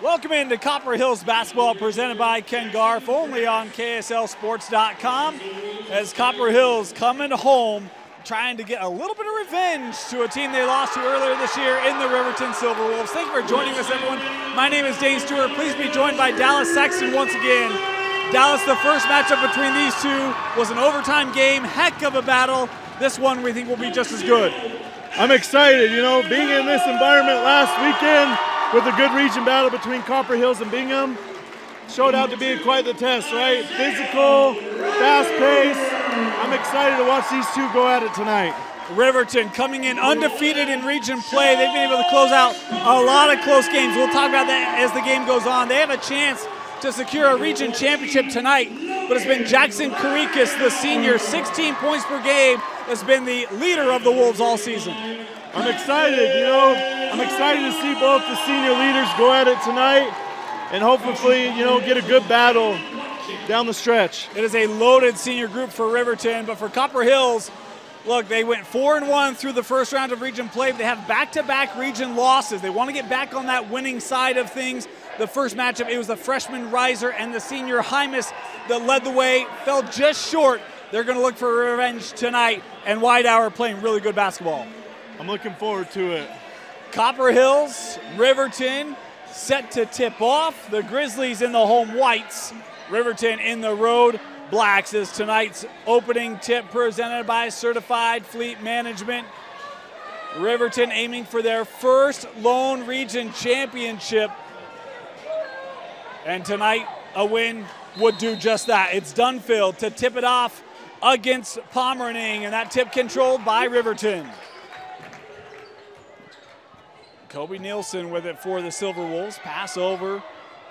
Welcome into Copper Hills basketball presented by Ken Garf, only on KSLSports.com. As Copper Hills coming home, trying to get a little bit of revenge to a team they lost to earlier this year in the Riverton Silverwolves. Thank you for joining us, everyone. My name is Dane Stewart. Please be joined by Dallas Sexton once again. Dallas, the first matchup between these two was an overtime game, heck of a battle. This one we think will be just as good. I'm excited, being in this environment last weekend with a good region battle between Copper Hills and Bingham showed out to be quite the test, right? Physical, fast pace. I'm excited to watch these two go at it tonight. Riverton coming in undefeated in region play. They've been able to close out a lot of close games. We'll talk about that as the game goes on. They have a chance to secure a region championship tonight, but it's been Jackson Karikas, the senior, 16 points per game, has been the leader of the Wolves all season. I'm excited, I'm excited to see both the senior leaders go at it tonight and hopefully, get a good battle down the stretch. It is a loaded senior group for Riverton, but for Copper Hills, look, they went 4-1 through the first round of region play. They have back-to-back region losses. They want to get back on that winning side of things. The first matchup, it was the freshman Riser and the senior Hymas that led the way, fell just short. They're going to look for revenge tonight, and Whitehour playing really good basketball. I'm looking forward to it. Copper Hills, Riverton, set to tip off. The Grizzlies in the home whites, Riverton in the road blacks is tonight's opening tip presented by Certified Fleet Management. Riverton aiming for their first lone region championship. And tonight, a win would do just that. It's Dunfield to tip it off against Pomeranian, and that tip controlled by Riverton. Kobe Nielsen with it for the Silverwolves. Pass over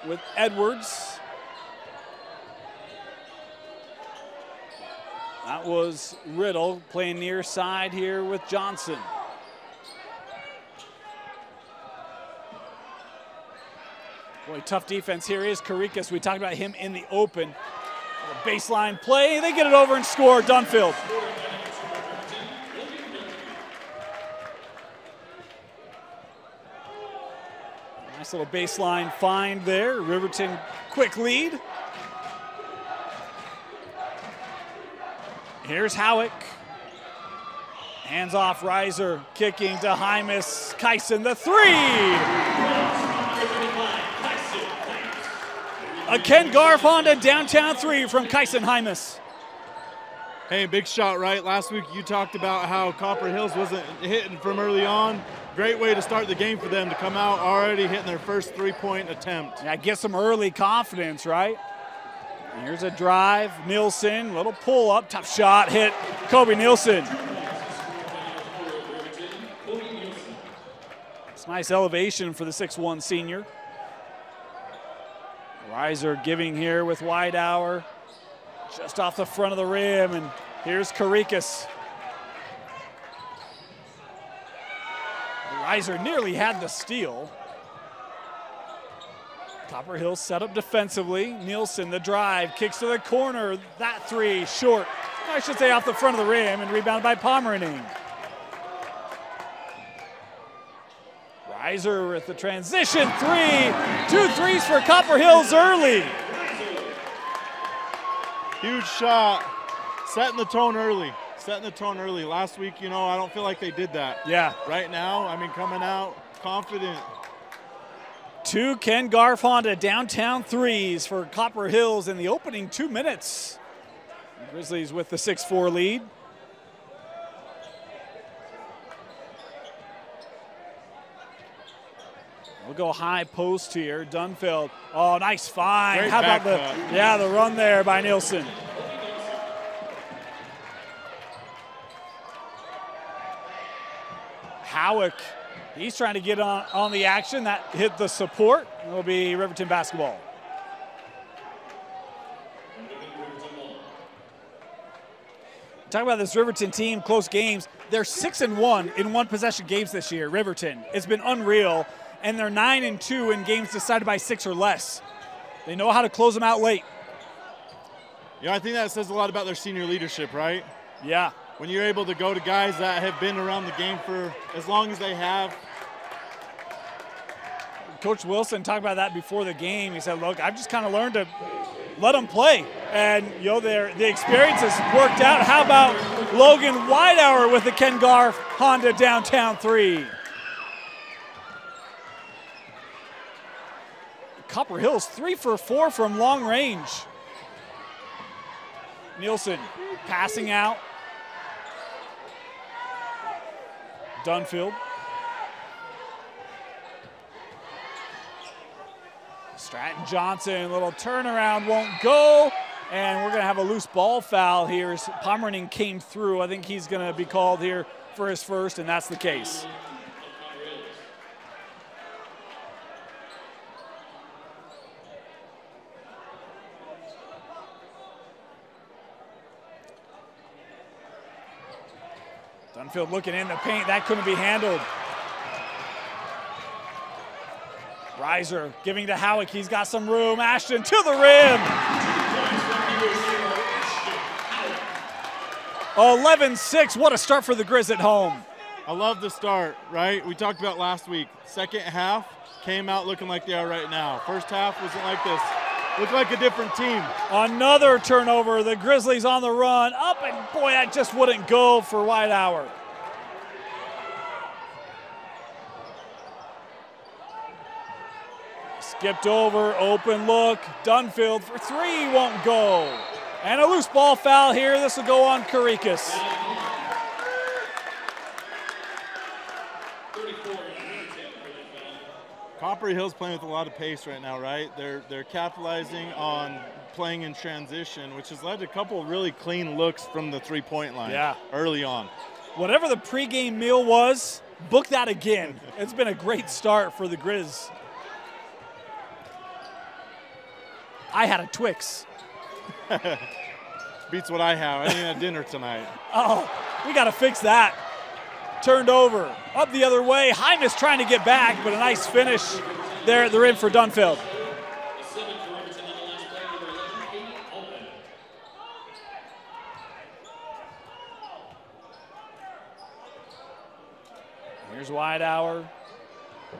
with Edwards. That was Riddle playing near side here with Johnson. Boy, tough defense. Here is Karikas. We talked about him in the open. A baseline play. They get it over and score. Dunfield. Nice little baseline find there. Riverton quick lead. Here's Howick. Hands off Riser. Kicking to Hymas. Kyson the three. A Ken Garf Honda downtown three from Kyson Hymas. Hey, big shot, right? Last week you talked about how Copper Hills wasn't hitting from early on. Great way to start the game for them to come out already hitting their first three-point attempt. Yeah, get some early confidence, right? Here's a drive, Nielsen, little pull up, tough shot, hit Kobe Nielsen. It's nice elevation for the 6'1" senior. Riser giving here with Whitehour, just off the front of the rim, and here's Karikas. Riser nearly had the steal. Copper Hills set up defensively. Nielsen, the drive, kicks to the corner. That three, short. I should say off the front of the rim and rebounded by Pomeranian. Riser with the transition three. 2 threes for Copper Hills early. Huge shot. Setting the tone early. Setting the tone early. Last week, I don't feel like they did that. Yeah. Right now, coming out confident. 2 Ken Garf Honda downtown threes for Copper Hills in the opening 2 minutes. Grizzlies with the 6-4 lead. We'll go high post here. Dunfield. Oh, nice find. Great How about the run there by Nielsen. Howick, he's trying to get on the action. That hit the support. It'll be Riverton basketball. Talk about this Riverton team, close games. They're 6-1 in one-possession games this year, Riverton. It's been unreal. And they're 9-2 in games decided by 6 or less. They know how to close them out late. Yeah, I think that says a lot about their senior leadership, right? Yeah. When you're able to go to guys that have been around the game for as long as they have, Coach Wilson talked about that before the game. He said, look, I've just kind of learned to let them play. And, you know, the experience has worked out. How about Logan Whitehour with the Ken Garf Honda downtown three? Copper Hills 3 for 4 from long range. Nielsen passing out. Dunfield. Stratton Johnson, little turnaround won't go. And we're going to have a loose ball foul here as Pomeranian came through. I think he's going to be called here for his first, and that's the case. Dunfield looking in the paint. That couldn't be handled. Reiser giving to Howick. He's got some room. Ashton to the rim. 11-6. What a start for the Grizz at home. I love the start, right? We talked about last week. Second half came out looking like they are right now. First half wasn't like this. Looked like a different team. Another turnover. The Grizzlies on the run. Up, and boy, that just wouldn't go for Whitehour. Skipped over, open look. Dunfield for three, won't go. And a loose ball foul here. This will go on Karikas. Copper Hills playing with a lot of pace right now, right? They're capitalizing on playing in transition, which has led to a couple of really clean looks from the three-point line early on. Whatever the pregame meal was, book that again. It's been a great start for the Grizz. I had a Twix. Beats what I have. I didn't have dinner tonight. Oh, we got to fix that. Turned over, up the other way. Hymas trying to get back, but a nice finish there at the rim for Dunfield. Here's Whitehour,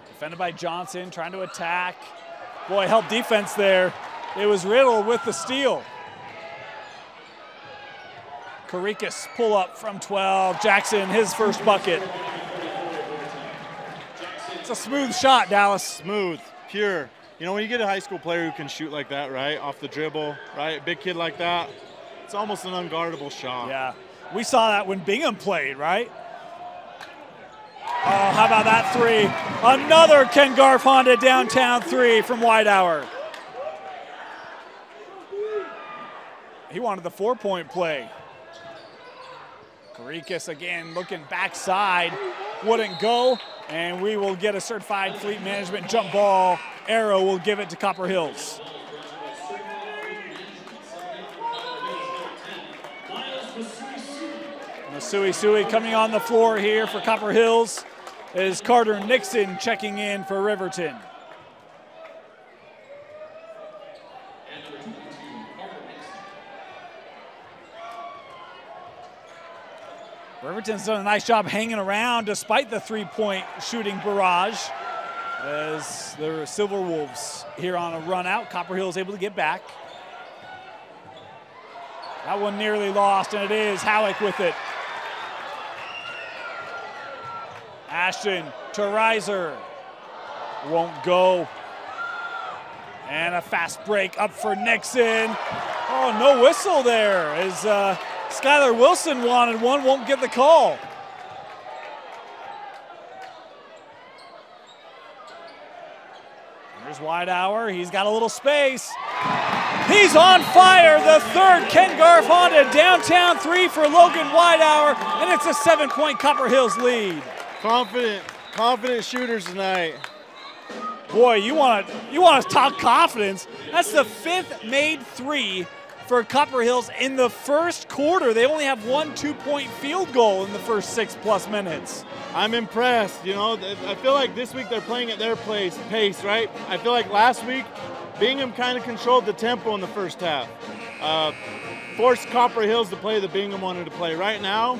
defended by Johnson, trying to attack. Boy, help defense there. It was Riddle with the steal. Karikas pull up from 12. Jackson, his first bucket. It's a smooth shot, Dallas. Smooth, pure. You know, when you get a high school player who can shoot like that, right, off the dribble, right, big kid like that, it's almost an unguardable shot. Yeah, we saw that when Bingham played, right? Oh, how about that three? Another Ken Garf Honda downtown three from Whitehour. He wanted the 4-point play. Karikas again looking backside, wouldn't go, and we will get a certified fleet management jump ball. Arrow will give it to Copper Hills. Masui coming on the floor here for Copper Hills is Carter Nixon checking in for Riverton. Riverton's done a nice job hanging around despite the three-point shooting barrage as the Silverwolves here on a run out. Copper Hills able to get back. That one nearly lost, and it is Halleck with it. Ashton to Reiser. Won't go. And a fast break up for Nixon. Oh, no whistle there as Skylar Wilson wanted one, won't get the call. Here's Whitehour, he's got a little space. He's on fire, the third Ken Garf Honda downtown three for Logan Whitehour, and it's a 7-point Copper Hills lead. Confident shooters tonight. Boy, you want to talk confidence. That's the 5th made three for Copper Hills in the first quarter. They only have one 2-point field goal in the first 6+ minutes. I'm impressed. You know, I feel like this week they're playing at their pace, right? I feel like last week Bingham kind of controlled the tempo in the first half. Forced Copper Hills to play the Bingham wanted to play. Right now,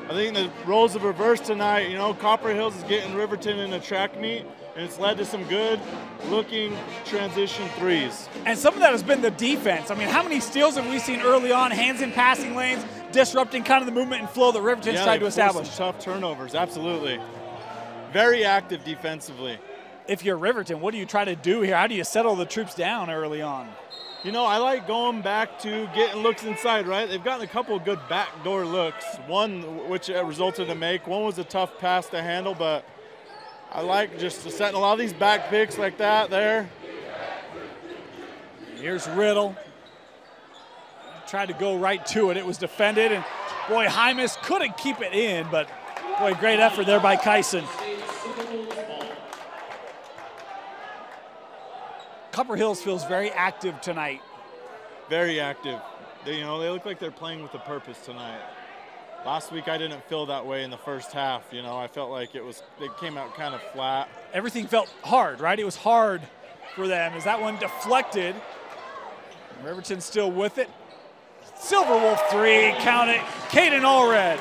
I think the roles have reversed tonight. You know, Copper Hills is getting Riverton in a track meet. and it's led to some good-looking transition threes. And some of that has been the defense. I mean, how many steals have we seen early on, hands in passing lanes, disrupting kind of the movement and flow that Riverton's tried to establish? Some tough turnovers, absolutely. Very active defensively. If you're Riverton, what do you try to do here? How do you settle the troops down early on? You know, I like going back to getting looks inside, right? They've gotten a couple of good backdoor looks, one which resulted in a make. One was a tough pass to handle, but I like just setting a lot of these back picks like that there. Here's Riddle. Tried to go right to it. It was defended, and boy, Hymas couldn't keep it in, but boy, great effort there by Kyson. Copper Hills feels very active tonight. Very active. They look like they're playing with a purpose tonight. Last week I didn't feel that way in the first half. I felt like they came out kind of flat. Everything felt hard, right? It was hard for them as that one deflected. Riverton still with it. Silverwolf three, count it. Caden Allred.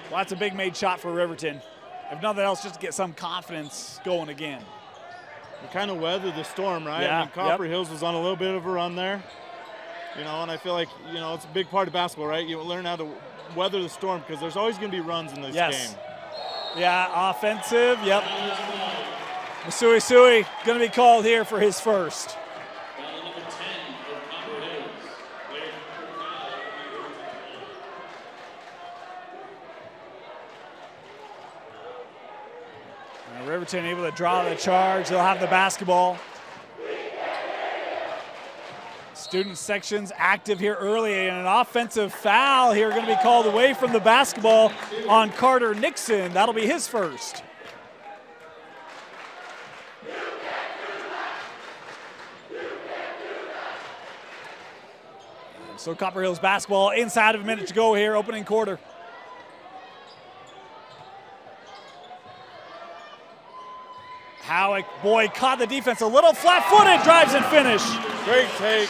Well, that's a big made shot for Riverton. If nothing else, just to get some confidence going again. We kind of weathered the storm, right? Yeah, I mean, Copper Hills was on a little bit of a run there. And I feel like, it's a big part of basketball, right? You learn how to weather the storm because there's always going to be runs in this game. Yeah, offensive, yep. Masui Sui going to be called here for his first. Riverton able to draw the charge. They'll have the basketball. Student sections active here early, and an offensive foul here going to be called away from the basketball on Carter Nixon. That'll be his first. So Copper Hills basketball inside of a minute to go here, opening quarter. Howick, boy, caught the defense a little flat-footed, drives and finish. Great take.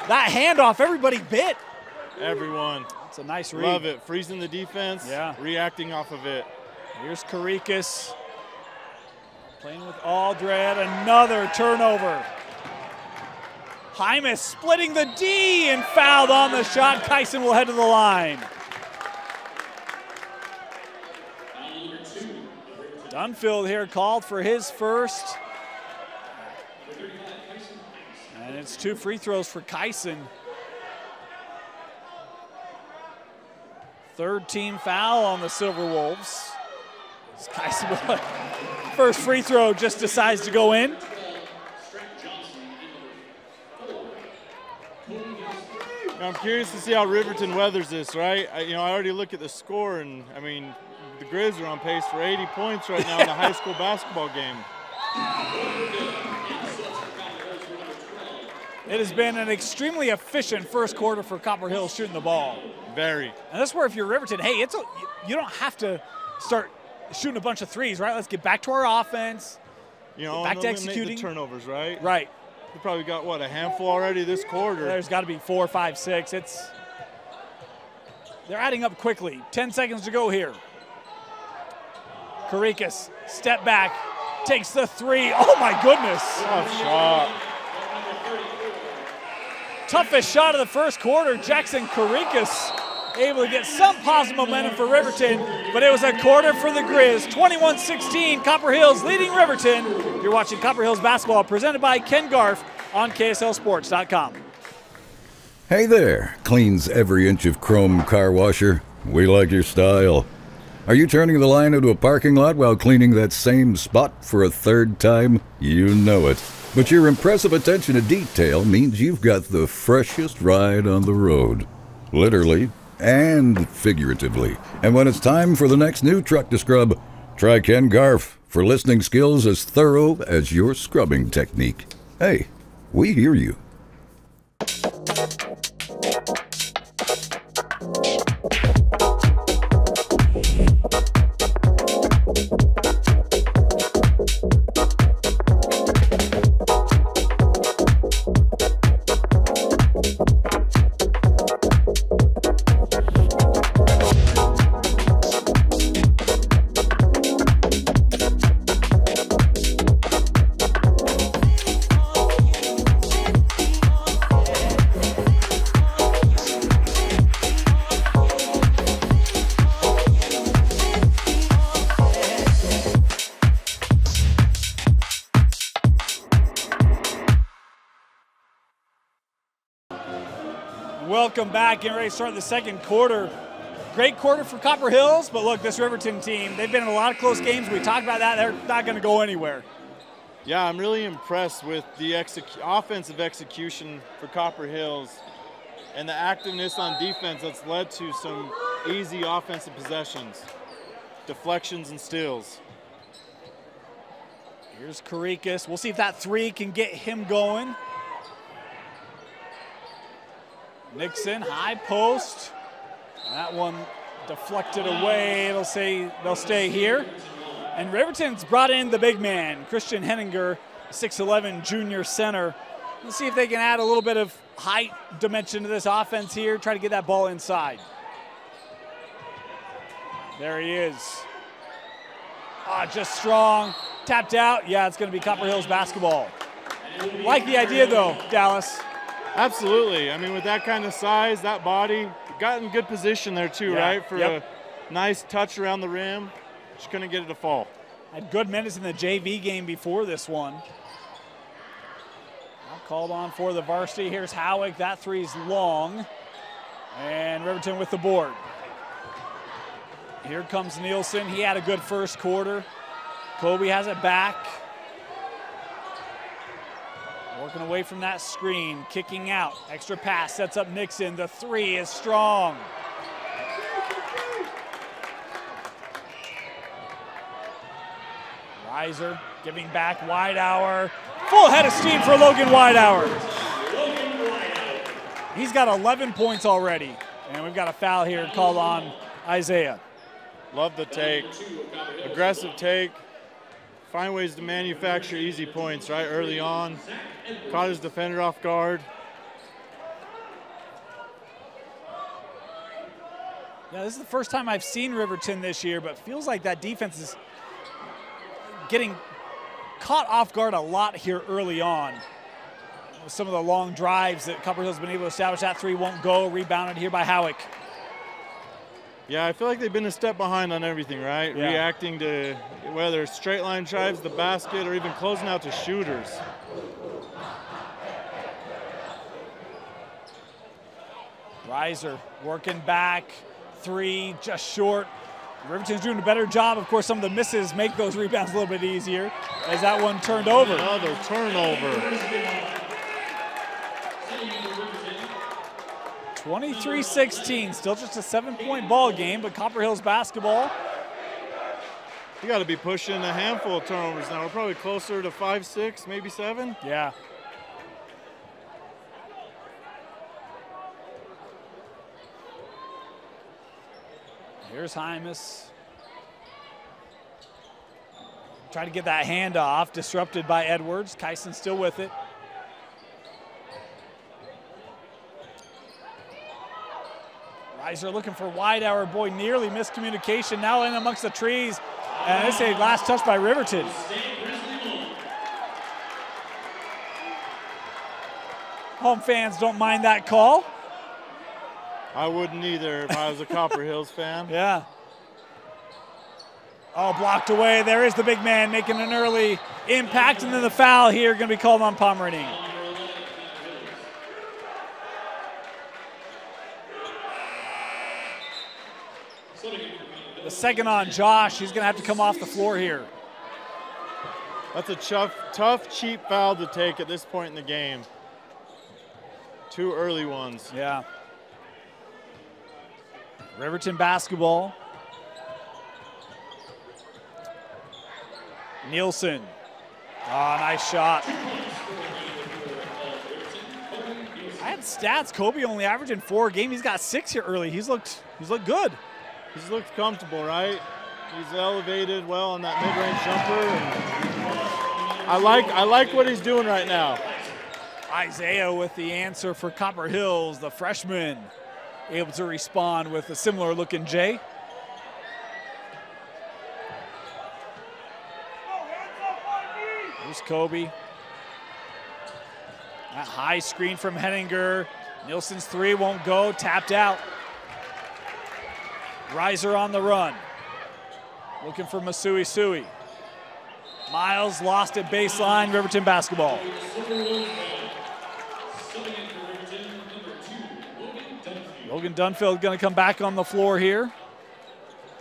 That handoff, everybody bit. Everyone. It's a nice read. Love it. Freezing the defense, reacting off of it. Here's Karikas. Playing with Aldred, another turnover. Hymas splitting the D and fouled on the shot. Kyson will head to the line. Dunfield here called for his first. And it's 2 free throws for Kyson. Third team foul on the Silverwolves. Kyson, first free throw, just decides to go in. I'm curious to see how Riverton weathers this, right? I already look at the score, and I mean, the Grizz are on pace for 80 points right now in a high school basketball game. It has been an extremely efficient first quarter for Copper Hills shooting the ball. Very. And that's where if you're Riverton, hey, you don't have to start shooting a bunch of threes, right? Let's get back to our offense. Back to executing. The turnovers, right? Right. We probably got, a handful already this quarter. There's got to be 4, 5, 6. They're adding up quickly. 10 seconds to go here. Karikas, step back, takes the three. Oh my goodness. Tough shot. Toughest shot of the first quarter. Jackson Karikas able to get some positive momentum for Riverton, but it was a quarter for the Grizz. 21-16, Copper Hills leading Riverton. You're watching Copper Hills basketball presented by Ken Garf on KSLSports.com. Hey there, cleans every inch of chrome car washer. We like your style. Are you turning the line into a parking lot while cleaning that same spot for a third time? You know it. But your impressive attention to detail means you've got the freshest ride on the road. Literally and figuratively. And when it's time for the next new truck to scrub, try Ken Garf for listening skills as thorough as your scrubbing technique. Hey, we hear you. welcome back. Getting ready to start the second quarter. Great quarter for Copper Hills, but look, this Riverton team, they've been in a lot of close games. We talked about that. They're not going to go anywhere. Yeah, I'm really impressed with the offensive execution for Copper Hills and the activeness on defense that's led to some easy offensive possessions, deflections and steals. Here's Karikas. We'll see if that three can get him going. Nixon, high post. That one deflected away. They'll stay here. And Riverton's brought in the big man, Christian Henninger, 6'11" junior center. Let's see if they can add a little bit of height dimension to this offense here. Try to get that ball inside. There he is. Just strong. Tapped out. Yeah, it's going to be Copper Hills basketball. Like the idea, though, Dallas. Absolutely. I mean, with that kind of size, that body, got in good position there too, right? For a nice touch around the rim. Just couldn't get it to fall. Had good minutes in the JV game before this one. Called on for the varsity. Here's Howick. That three's long. And Riverton with the board. Here comes Nielsen. He had a good first quarter. Kobe has it back. Working away from that screen, kicking out. Extra pass, sets up Nixon. The three is strong. Reiser giving back Widehour. Full head of steam for Logan Widehour. He's got 11 points already. And we've got a foul here called on Isaiah. Love the take. Aggressive take. Find ways to manufacture easy points, right, early on. Caught his defender off guard. Yeah, this is the first time I've seen Riverton this year, but feels like that defense is getting caught off guard a lot here early on. With some of the long drives that Copper Hills has been able to establish. That three won't go. Rebounded here by Howick. Yeah, I feel like they've been a step behind on everything, right? Yeah. Reacting to whether straight line drives, the basket, or even closing out to shooters. Reiser working back. Three just short. Riverton's doing a better job. Of course, some of the misses make those rebounds a little bit easier as that one turned over. Another turnover. 23-16, still just a 7-point ball game, but Copper Hills basketball. You got to be pushing a handful of turnovers now. We're probably closer to 5, 6, maybe 7. Yeah. Here's Hymas. Try to get that handoff, disrupted by Edwards. Kyson still with it. Reiser looking for Widehour. Boy, nearly miscommunication. Now in amongst the trees. And this is a last touch by Riverton. Home fans don't mind that call. I wouldn't either if I was a Copper Hills fan. Yeah. Oh, blocked away. There is the big man making an early impact, and then the foul here going to be called on Pomerantine. The second on Josh. He's going to have to come off the floor here. That's a tough, cheap foul to take at this point in the game. 2 early ones. Yeah. Riverton basketball. Nielsen. Nice shot. I had stats. Kobe only averaging 4 a game. He's got 6 here early. He's looked good. He's looked comfortable, right? He's elevated well on that mid-range jumper. And I like what he's doing right now. Isaiah with the answer for Copper Hills, the freshman, able to respond with a similar looking J. Here's Kobe. That high screen from Henninger. Nielsen's three won't go, tapped out. Reiser on the run. Looking for Masui Sui. Miles lost at baseline, Riverton basketball. Logan Dunfield going to come back on the floor here.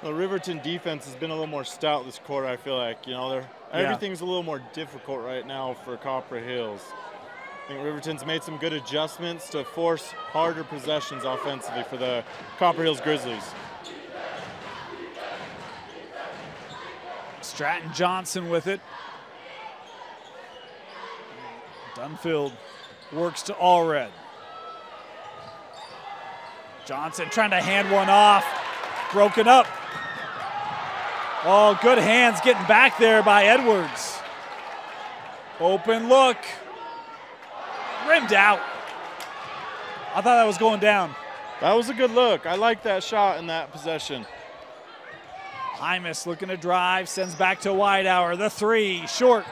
The Riverton defense has been a little more stout this quarter, I feel like. You know, everything's a little more difficult right now for Copper Hills. I think Riverton's made some good adjustments to force harder possessions offensively for the Copper Hills Grizzlies. Stratton Johnson with it. Dunfield works to Allred. Johnson trying to hand one off. Broken up. Oh, good hands getting back there by Edwards. Open look. Rimmed out. I thought that was going down. That was a good look. I like that shot in that possession. Hymas looking to drive, sends back to Widehour. The three, short.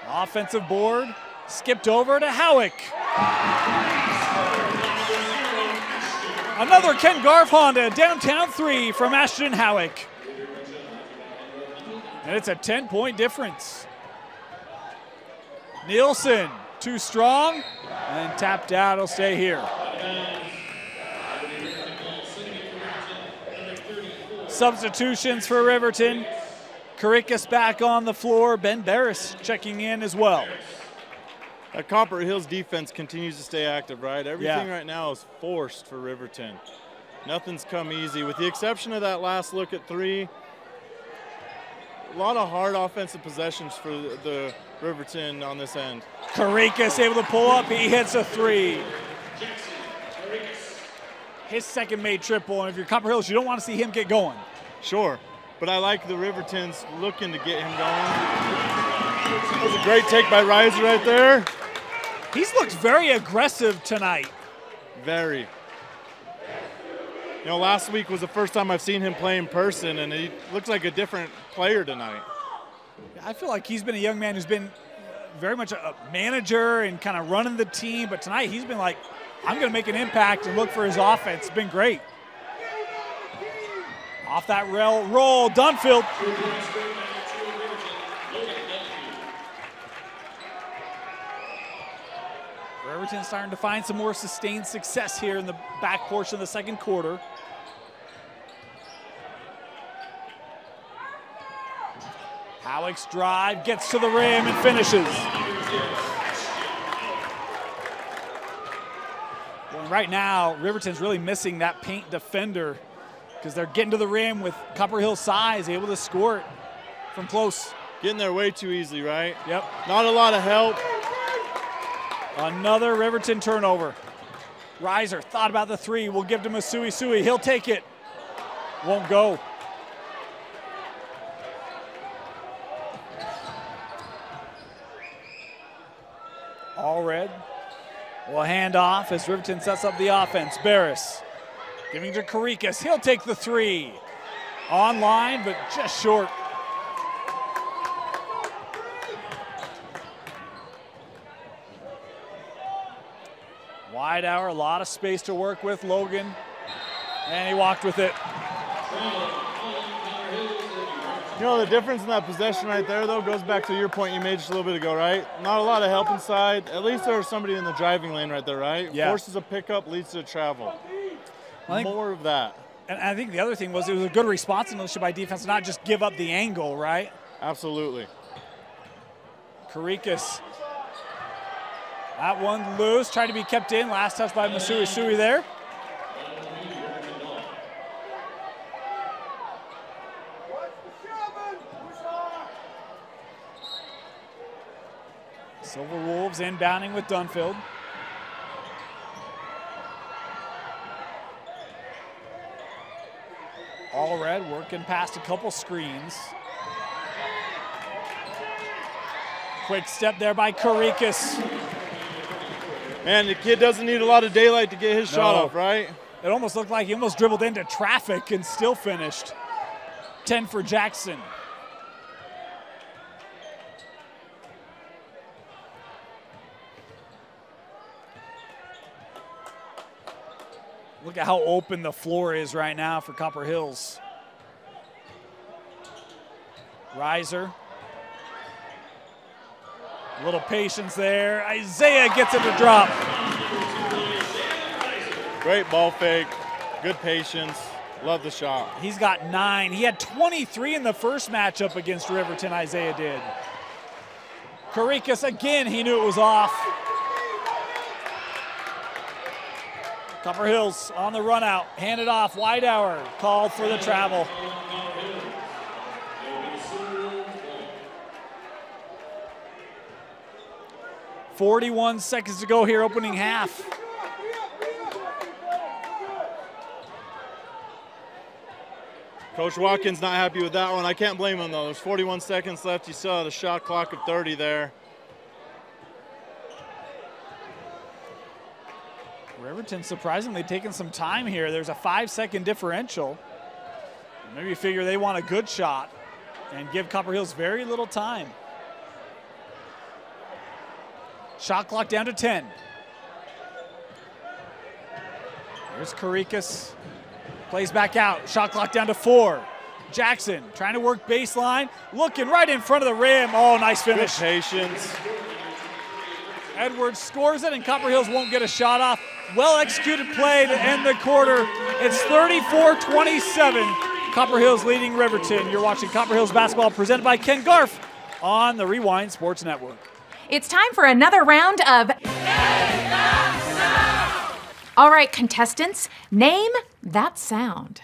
Offensive board, skipped over to Howick. Another Ken Garf Honda downtown three from Ashton Howick. And it's a 10-point difference. Nielsen, too strong, and tapped out, he'll stay here. Substitutions for Riverton. Karikas back on the floor. Ben Barris checking in as well. That Copper Hills defense continues to stay active, right? Everything right now is forced for Riverton. Nothing's come easy, with the exception of that last look at three. A lot of hard offensive possessions for the Riverton on this end. Karikas able to pull up, he hits a three. His second made triple, and if you're Copper Hills, you don't want to see him get going. Sure, but I like the Rivertons looking to get him going. That was a great take by Riser right there. He's looked very aggressive tonight. Very. You know, last week was the first time I've seen him play in person, and he looks like a different player tonight. I feel like he's been a young man who's been very much a manager and kind of running the team, but tonight he's been like, I'm going to make an impact and look for his offense. It's been great. Off that roll, Dunfield. Riverton starting to find some more sustained success here in the back portion of the second quarter. Howick's drive, gets to the rim and finishes. Well, right now, Riverton's really missing that paint defender because they're getting to the rim with Copper Hill size, able to score it from close. Getting there way too easily, right? Yep. Not a lot of help. Another Riverton turnover. Riser thought about the three. We'll give to Masui Sui. He'll take it. Won't go. Allred will hand off as Riverton sets up the offense. Barris giving to Karikas. He'll take the three. Online, but just short. Widehour, a lot of space to work with. Logan, and he walked with it. You know, the difference in that possession right there, though, goes back to your point you made just a little bit ago, right? Not a lot of help inside. At least there's somebody in the driving lane right there, right? Yeah. Forces a pickup, leads to travel. More of that. And I think the other thing was it was a good responsiveness by defense, not just give up the angle, right? Absolutely. Karikas. That one loose, tried to be kept in. Last touch by Masui Sui there. Silverwolves inbounding with Dunfield. Allred working past a couple screens. Quick step there by Karikas. Man, the kid doesn't need a lot of daylight to get his shot off, right? It almost looked like he almost dribbled into traffic and still finished. 10 for Jackson. Look at how open the floor is right now for Copper Hills. Riser. A little patience there. Isaiah gets it to drop. Great ball fake, good patience, love the shot. He's got 9. He had 23 in the first matchup against Riverton, Isaiah did. Karikas again, he knew it was off. Copper Hills on the run out, handed off, Widehour called for the travel. .41 seconds to go here, opening half. Coach Watkins not happy with that one. I can't blame him though. There's 41 seconds left. You still had a shot clock of 30 there. Riverton surprisingly taking some time here. There's a 5-second differential. Maybe you figure they want a good shot and give Copper Hills very little time. Shot clock down to 10. Here's Karikas. Plays back out. Shot clock down to 4. Jackson trying to work baseline. Looking right in front of the rim. Oh, nice finish. Good patience. Edwards scores it, and Copper Hills won't get a shot off. Well-executed play to end the quarter. It's 34-27. Copper Hills leading Riverton. You're watching Copper Hills basketball presented by Ken Garf on the Rewind Sports Network. It's time for another round of... All right, contestants, name that sound.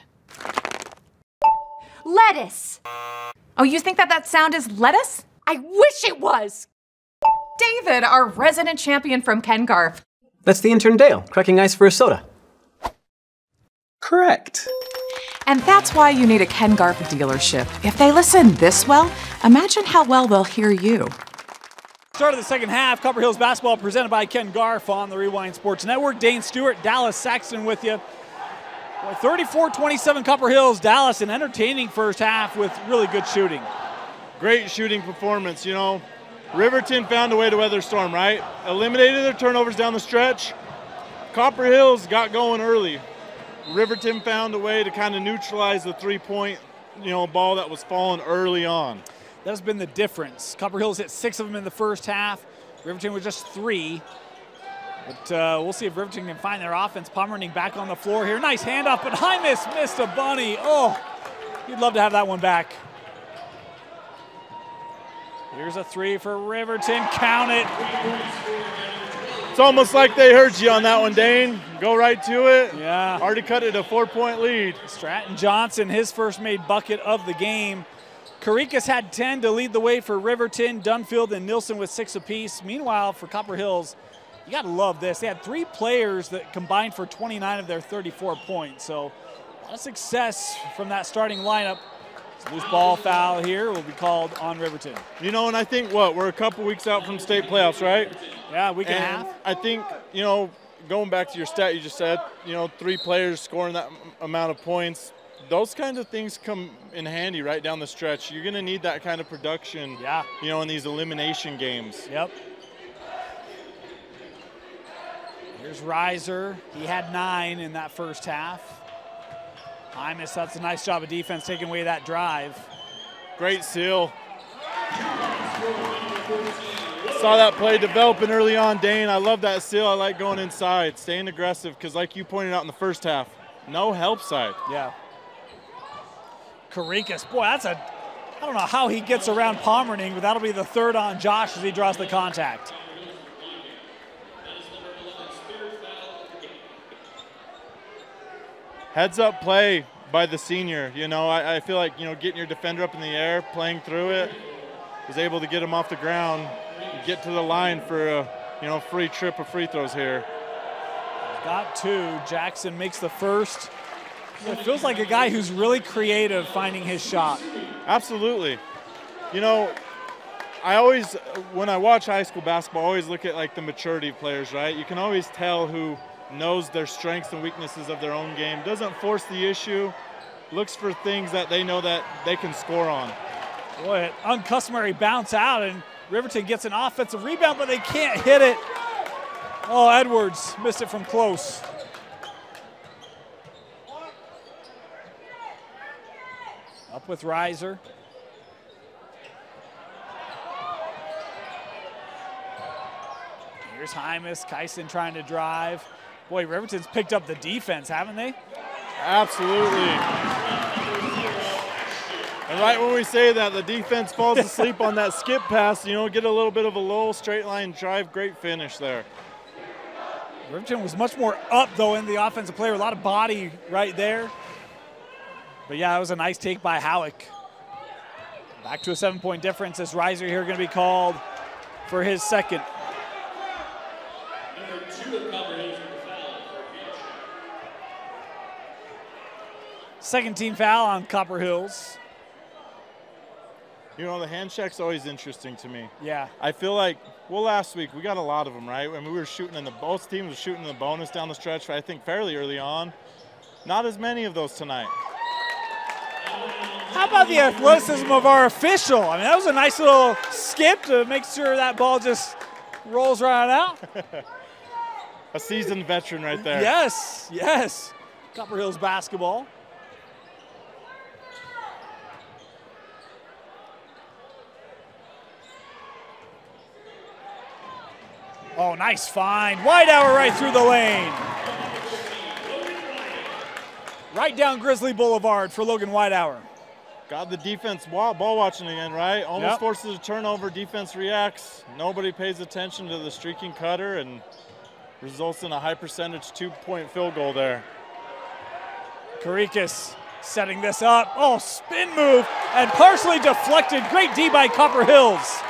Lettuce. Oh, you think that sound is lettuce? I wish it was. David, our resident champion from Ken Garf. That's the intern Dale, cracking ice for a soda. Correct. And that's why you need a Ken Garf dealership. If they listen this well, imagine how well they'll hear you. Start of the second half, Copper Hills basketball presented by Ken Garf on the Rewind Sports Network. Dane Stewart, Dallas Saxton with you. 34-27 Copper Hills. Dallas, an entertaining first half with really good shooting. Great shooting performance, you know. Riverton found a way to weather the storm, right? Eliminated their turnovers down the stretch. Copper Hills got going early. Riverton found a way to kind of neutralize the three-point, ball that was falling early on. That's been the difference. Copper Hills hit 6 of them in the first half. Riverton was just 3. But we'll see if Riverton can find their offense. Pomerantine back on the floor here. Nice handoff, but Hymas missed a bunny. Oh, you'd love to have that one back. Here's a 3 for Riverton. Count it. It's almost like they heard you on that one, Dane. Go right to it. Yeah. Already cut it a 4-point lead. Stratton Johnson, his first made bucket of the game. Karikas had 10 to lead the way for Riverton. Dunfield and Nilsson with 6 apiece. Meanwhile, for Copper Hills, you got to love this. They had 3 players that combined for 29 of their 34 points. So a lot of success from that starting lineup. Loose ball foul here will be called on Riverton. And I think, we're a couple weeks out from state playoffs, right? Yeah, week and a half. I think, going back to your stat you just said, 3 players scoring that amount of points, those kinds of things come in handy right down the stretch. You're going to need that kind of production, in these elimination games. Yep. Here's Reiser. He had 9 in that first half. Hymas, that's a nice job of defense taking away that drive. Great seal. Saw that play developing early on, Dane. I love that seal. I like going inside, staying aggressive, because like you pointed out in the first half, no help side. Yeah. Karikas, boy, I don't know how he gets around Pomerantine, but that'll be the 3rd on Josh as he draws the contact. Heads up play by the senior. I feel like, getting your defender up in the air, playing through it, was able to get him off the ground, get to the line for a, free trip of free throws here. Got 2. Jackson makes the first. It feels like a guy who's really creative finding his shot. Absolutely. I always, when I watch high school basketball, I always look at the maturity of players, right? You can always tell who knows their strengths and weaknesses of their own game, doesn't force the issue, looks for things that they know that they can score on. Boy, an uncustomary bounce out, and Riverton gets an offensive rebound, but they can't hit it. Oh, Edwards missed it from close. Up with Reiser. Here's Hymas. Kyson trying to drive. Boy, Riverton's picked up the defense, haven't they? Absolutely. And right when we say that, the defense falls asleep on that skip pass, you know, get a little bit of a low straight line drive. Great finish there. Riverton was much more up, though, in the offensive player. A lot of body right there. But, yeah, that was a nice take by Howick. Back to a 7-point difference as Reiser here going to be called for his second. Second team foul on Copper Hills. You know, the hand check's always interesting to me. Yeah. I feel like, well, last week we got a lot of them, right? And we were shooting both teams were shooting the bonus down the stretch, I think fairly early on. Not as many of those tonight. How about the athleticism of our official? I mean, that was a nice little skip to make sure that ball just rolls right out. A seasoned veteran right there. Yes, yes. Copper Hills basketball. Oh, nice find. Whitehour right through the lane. Right down Grizzly Boulevard for Logan Whitehour. Got the defense ball watching again, right? Almost Yep. forces a turnover. Defense reacts. Nobody pays attention to the streaking cutter and results in a high percentage 2-point field goal there. Karikas setting this up. Oh, spin move and partially deflected. Great D by Copper Hills.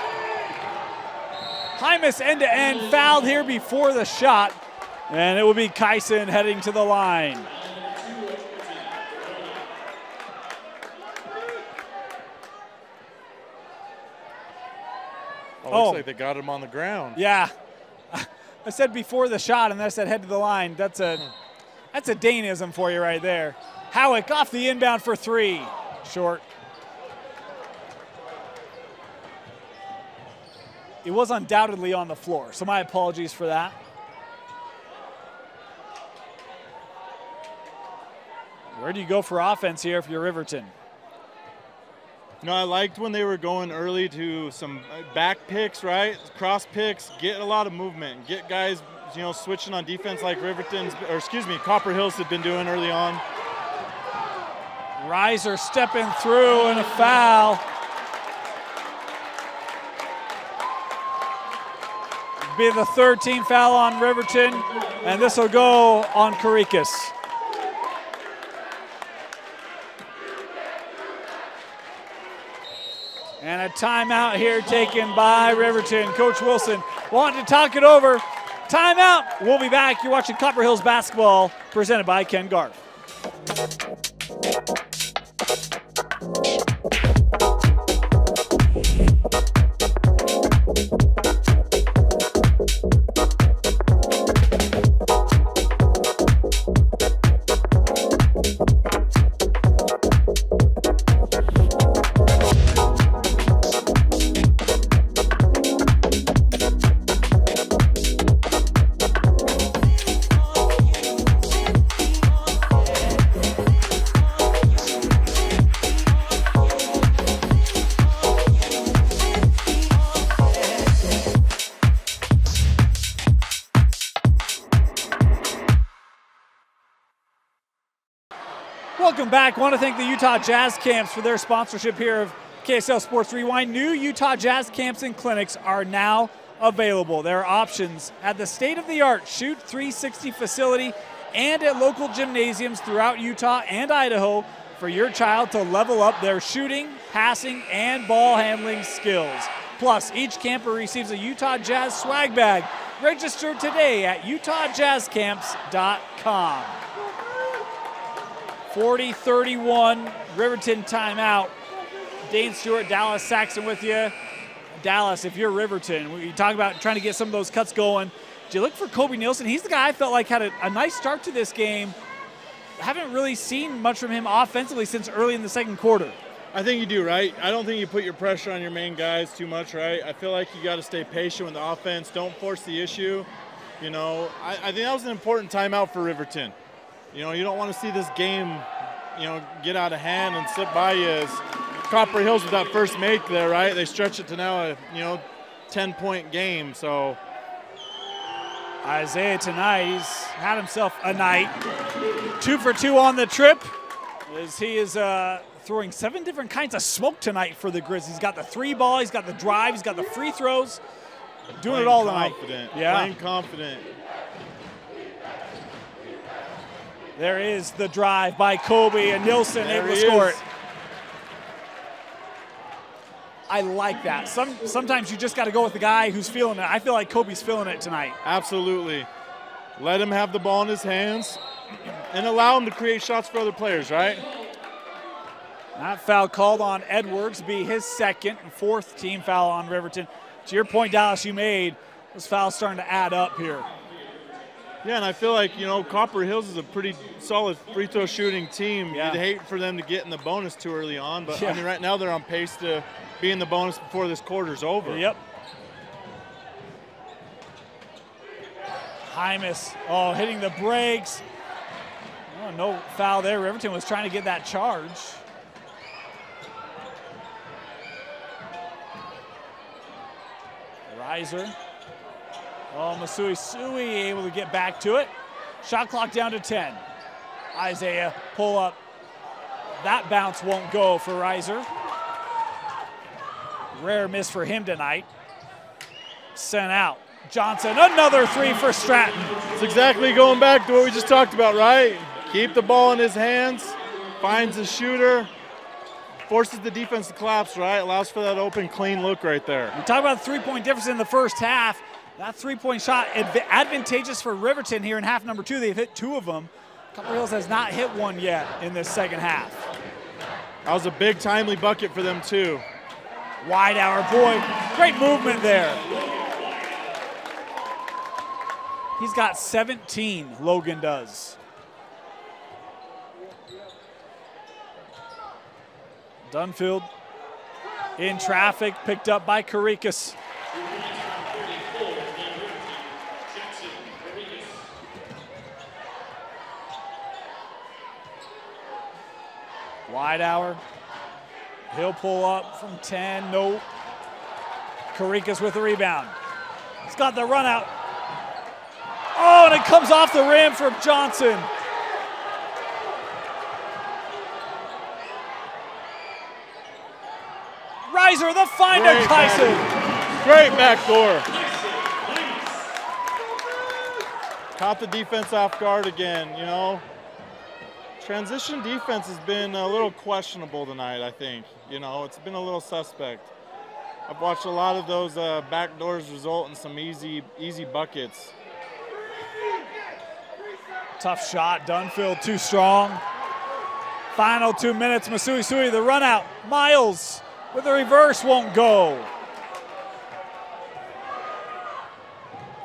Hymas end-to-end fouled here before the shot, and it will be Kyson heading to the line. Looks like they got him on the ground. Yeah. I said before the shot, and then I said head to the line. That's a Danism for you right there. Howick off the inbound for three. Short. It was undoubtedly on the floor, so my apologies for that. Where do you go for offense here if you're Riverton? You know, I liked when they were going early to some back picks, right? Cross picks, get a lot of movement, get guys, you know, switching on defense like Copper Hills had been doing early on. Reiser stepping through and a foul. Be the third team foul on Riverton, and this will go on Karikas. And a timeout here taken by Riverton. Coach Wilson wanting to talk it over. Timeout. We'll be back. You're watching Copper Hills basketball presented by Ken Garf. Welcome back. Want to thank the Utah Jazz Camps for their sponsorship here of KSL Sports Rewind. New Utah Jazz Camps and clinics are now available. There are options at the state-of-the-art Shoot 360 facility and at local gymnasiums throughout Utah and Idaho for your child to level up their shooting, passing, and ball handling skills. Plus, each camper receives a Utah Jazz swag bag. Register today at utahjazzcamps.com. 40-31, Riverton timeout. Dane Stewart, Dallas Saxon with you. Dallas, if you're Riverton, we talk about trying to get some of those cuts going. Do you look for Kobe Nielsen? He's the guy I felt like had a nice start to this game. Haven't really seen much from him offensively since early in the second quarter. I think you do, right? I don't think you put your pressure on your main guys too much, right? I feel like you got to stay patient with the offense. Don't force the issue. You know, I think that was an important timeout for Riverton. You know, you don't want to see this game, you know, get out of hand and slip by you as Copper Hills with that first make there, right? They stretch it to now a, 10-point game. So Isaiah tonight, he's had himself a night. 2 for 2 on the trip, as he is throwing 7 different kinds of smoke tonight for the Grizzlies. He's got the 3-ball, he's got the drive, he's got the free throws. Doing it all tonight. Yeah. Playing confident. There is the drive by Kobe, and Nilsson able to score it. I like that. Sometimes you just got to go with the guy who's feeling it. I feel like Kobe's feeling it tonight. Absolutely. Let him have the ball in his hands and allow him to create shots for other players, right? That foul called on Edwards, be his second and 4th team foul on Riverton. To your point, Dallas, you made, those fouls starting to add up here. Yeah, and I feel like, you know, Copper Hills is a pretty solid free throw shooting team. Yeah. You'd hate for them to get in the bonus too early on, but yeah. I mean, right now they're on pace to be in the bonus before this quarter's over. Yep. Hymas, hitting the brakes. Oh, no foul there. Riverton was trying to get that charge. Reiser. Masui Sui able to get back to it. Shot clock down to 10. Isaiah pull up. That bounce won't go for Reiser. Rare miss for him tonight. Sent out. Johnson, another 3 for Stratton. It's exactly going back to what we just talked about, right? Keep the ball in his hands, finds the shooter, forces the defense to collapse, right? Allows for that open, clean look right there. We talk about the 3-point difference in the first half. That 3-point shot advantageous for Riverton here in half number 2. They've hit 2 of them. Copper Hills has not hit one yet in this second half. That was a big, timely bucket for them, too. Widehour, boy, great movement there. He's got 17, Logan does. Dunfield in traffic, picked up by Karikas. Widehour, he'll pull up from 10, no. Karikas with the rebound. He's got the run out. Oh, and it comes off the rim from Johnson. Reiser, the find to Kyson. Great backdoor. Caught the defense off guard again, you know. Transition defense has been a little questionable tonight, I think. You know, it's been a little suspect. I've watched a lot of those backdoors result in some easy buckets. Tough shot, Dunfield too strong. Final 2 minutes, Masui Sui, the run out. Miles with the reverse won't go.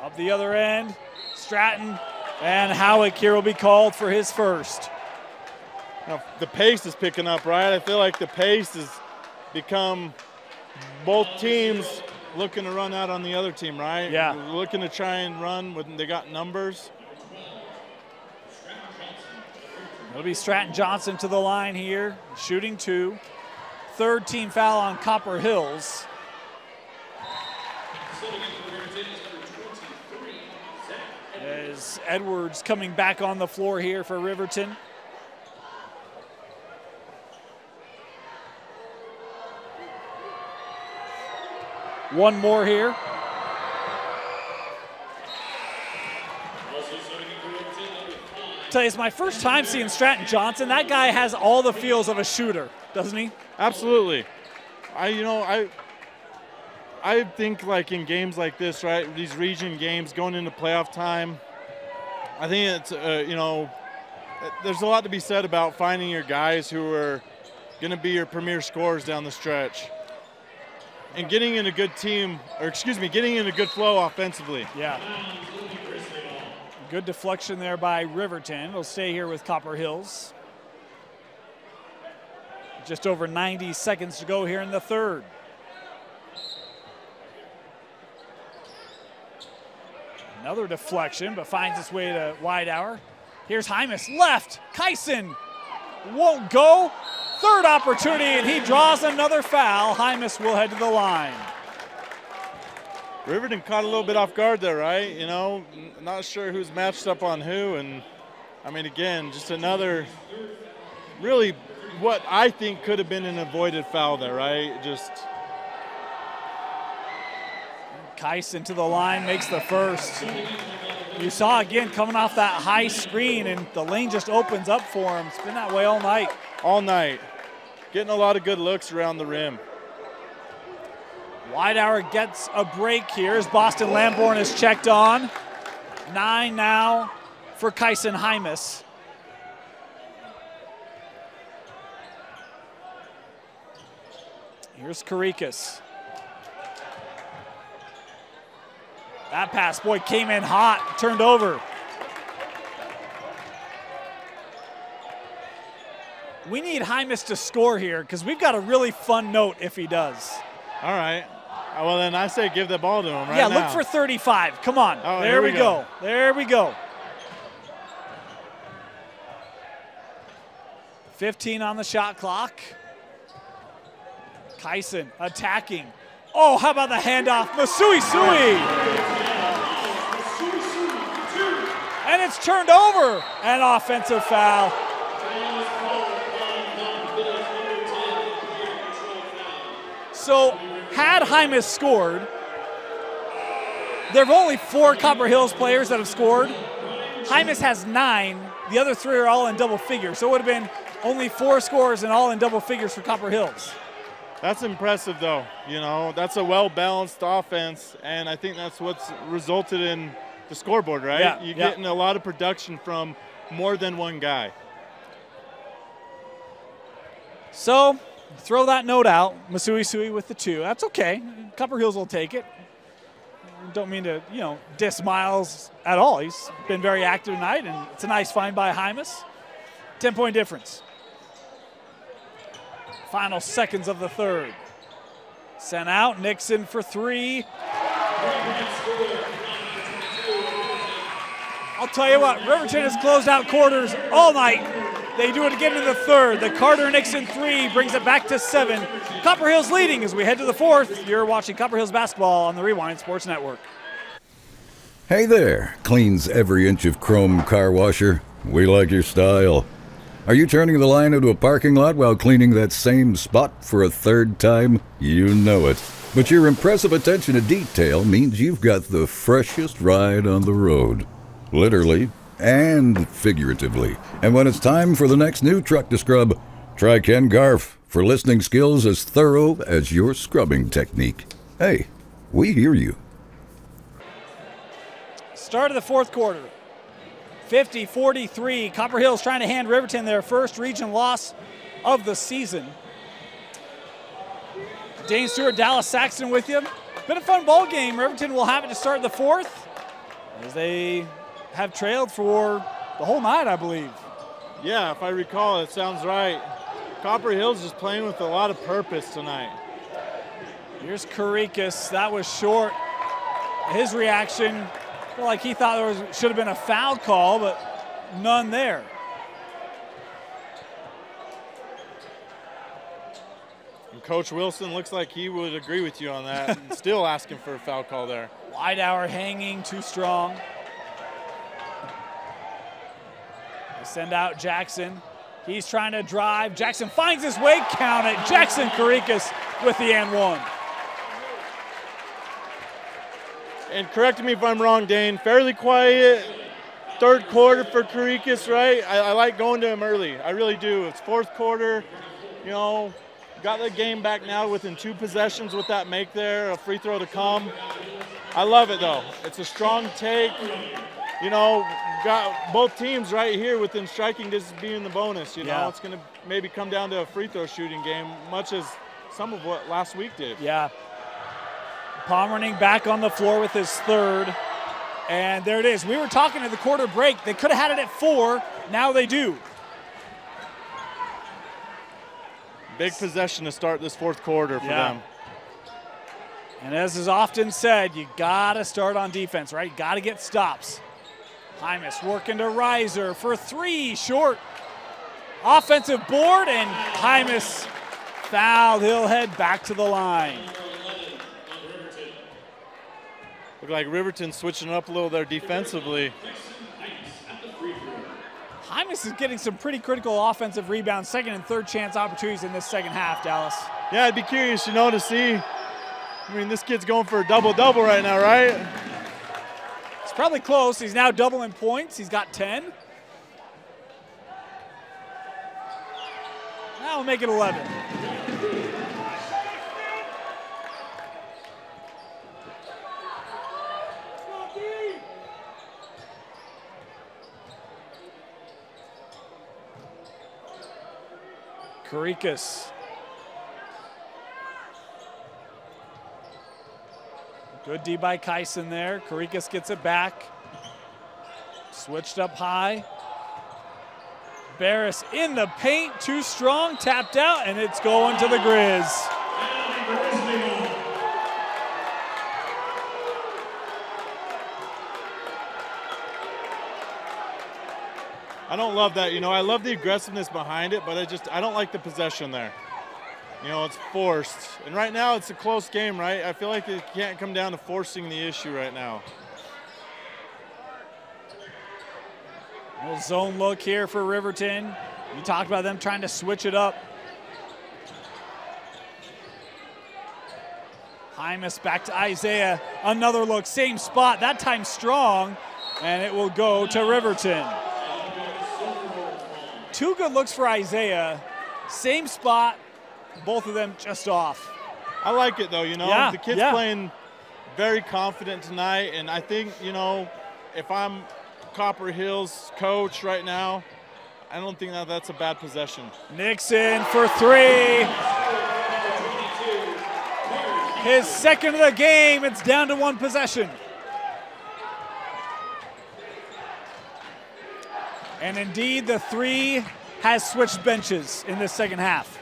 Up the other end, Stratton, and Howick here will be called for his first. Now, the pace is picking up, right? I feel like the pace has become both teams looking to run out on the other team, right? Yeah. Looking to try and run when they got numbers. It'll be Stratton Johnson to the line here, shooting 2. 3rd team foul on Copper Hills. As Edwards coming back on the floor here for Riverton. One more here. Tell you, it's my first time seeing Stratton Johnson. That guy has all the feels of a shooter, doesn't he? Absolutely. I think like in games like this, right, these region games going into playoff time, I think it's, you know, there's a lot to be said about finding your guys who are going to be your premier scorers down the stretch. And getting in a good team, or excuse me, getting in a good flow offensively. Yeah. Good deflection there by Riverton. We'll stay here with Copper Hills. Just over 90 seconds to go here in the 3rd. Another deflection, but finds its way to Widehour. Here's Hymas, left, Kyson won't go. 3rd opportunity, and he draws another foul. Hymas will head to the line. Riverton caught a little bit off guard there, right? You know, not sure who's matched up on who. And, I mean, again, just another really what I think could have been an avoided foul there, right? Just Kyson to the line, makes the first. You saw again coming off that high screen, and the lane just opens up for him. It's been that way all night. All night. Getting a lot of good looks around the rim. Whitehour gets a break here as Boston Lamborn is checked on. 9 now for Kyson Hymas. Here's Karikas. That pass, boy, came in hot, turned over. We need Hymas to score here because we've got a really fun note if he does. All right. Well, then I say give the ball to him right now. Yeah, look for 35. Come on. Oh, there we go. There we go. 15 on the shot clock. Kyson attacking. Oh, how about the handoff? Masui. And it's turned over. An offensive foul. So, had Hymas scored, there are only 4 Copper Hills players that have scored. Hymas has 9. The other 3 are all in double figures. So it would have been only 4 scores and all in double figures for Copper Hills. That's impressive, though. You know, that's a well-balanced offense, and I think that's what's resulted in the scoreboard, right? Yeah, You're getting a lot of production from more than one guy. So, throw that note out. Masui with the 2. That's okay. Copper Hills will take it. Don't mean to, diss Miles at all. He's been very active tonight, and it's a nice find by Hymas. 10-point difference. Final seconds of the third. Sent out. Nixon for 3. I'll tell you what, Riverton has closed out quarters all night. They do it again in the third. The Carter-Nixon 3 brings it back to 7. Copper Hills leading as we head to the fourth. You're watching Copper Hills basketball on the Rewind Sports Network. Hey there, cleans every inch of chrome car washer. We like your style. Are you turning the line into a parking lot while cleaning that same spot for a third time? You know it. But your impressive attention to detail means you've got the freshest ride on the road. Literally and figuratively. And when it's time for the next new truck to scrub, try Ken Garf for listening skills as thorough as your scrubbing technique. Hey, we hear you. Start of the fourth quarter. 50-43. Copper Hills trying to hand Riverton their first region loss of the season. Dane Stewart, Dallas Saxton with you. Been a fun ball game. Riverton will have it to start the fourth as they have trailed for the whole night, I believe. Yeah, if I recall, it sounds right. Copper Hills is playing with a lot of purpose tonight. Here's Karikas. That was short. His reaction, felt like he thought there should have been a foul call, but none there. And Coach Wilson looks like he would agree with you on that. Still asking for a foul call there. Whitehour hanging too strong. They send out Jackson. He's trying to drive. Jackson finds his way. Count it. Jackson Karikas with the and one. And correct me if I'm wrong, Dane. Fairly quiet third quarter for Karikas, right? I like going to him early. I really do. It's fourth quarter. Got the game back now within 2 possessions with that make there, a free throw to come. I love it, though. It's a strong take. Got both teams right here within striking distance being the bonus. Yeah. It's going to maybe come down to a free throw shooting game, much as some of what last week did. Yeah. Pomerning back on the floor with his third. And there it is. We were talking at the quarter break. They could have had it at 4. Now they do. Big possession to start this fourth quarter for them. And as is often said, you got to start on defense, right? You got to get stops. Hymas working to Reiser for 3, short. Offensive board, and Hymas fouled. He'll head back to the line. like Riverton switching up a little there defensively. Hymas is getting some pretty critical offensive rebounds, second and third chance opportunities in this second half, Dallas. Yeah, I'd be curious, to see. I mean, this kid's going for a double-double right now, right? It's probably close. He's now doubling points. He's got 10. Now we'll make it 11. Karikas. Good D by Kyson there. Karikas gets it back. Switched up high. Barris in the paint, too strong, tapped out, and it's going to the Grizz. I don't love that. I love the aggressiveness behind it, but I don't like the possession there. It's forced. And right now it's a close game, right? I feel like it can't come down to forcing the issue right now. Little zone look here for Riverton. You talked about them trying to switch it up. Hymas back to Isaiah. Another look, same spot, that time strong, and it will go to Riverton. Two good looks for Isaiah. Same spot, both of them just off. I like it though, Yeah, the kid's playing very confident tonight, and I think, if I'm Copper Hills coach right now, I don't think that's a bad possession. Nixon for three. His second of the game, it's down to one possession. And indeed, the three has switched benches in this second half.